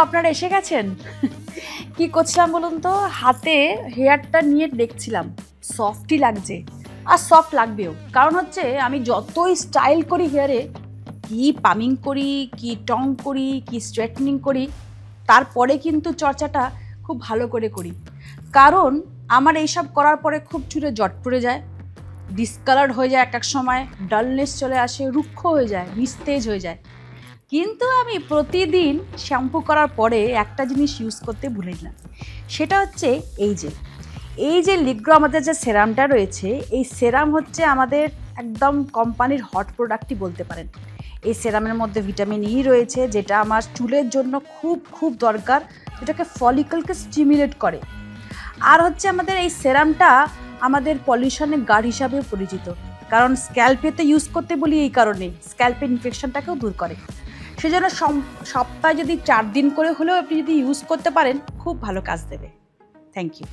আপনারা এসে গেছেন। কি করছিলাম বলুন তো, হাতে হেয়ারটা নিয়ে দেখছিলাম সফটই লাগছে, আর সফট লাগবেও। কারণ হচ্ছে আমি যতই স্টাইল করি হেয়ারে, কি পামিং করি, কি টং করি, কি স্ট্রেটনিং করি, তারপরে কিন্তু চর্চাটা খুব ভালো করে করি। কারণ আমার এইসব করার পরে খুব চুলে জট পড়ে যায়, ডিসকালার হয়ে যায়, এক এক সময় ডালনেস চলে আসে, রুক্ষ হয়ে যায়, নিস্তেজ হয়ে যায়। কিন্তু আমি প্রতিদিন শ্যাম্পু করার পরে একটা জিনিস ইউজ করতে ভুলি না, সেটা হচ্ছে এই যে লিগ্রো আমাদের যে সেরামটা রয়েছে, এই সেরাম হচ্ছে আমাদের একদম কোম্পানির হট প্রোডাক্টই বলতে পারেন। এই সেরামের মধ্যে ভিটামিন ই রয়েছে, যেটা আমার চুলের জন্য খুব খুব দরকার, যেটাকে ফলিকলকে স্টিমুলেট করে। আর হচ্ছে আমাদের এই সেরামটা আমাদের পলিউশনের গার্ড হিসাবেও পরিচিত, কারণ স্ক্যাল্পে তো ইউজ করতে বলি এই কারণে, স্ক্যাল্পের ইনফেকশনটাকেও দূর করে। সেজন্য সপ্তাহে যদি 4 দিন করে হলেও আপনি যদি ইউজ করতে পারেন, খুব ভালো কাজ দেবে। Thank you.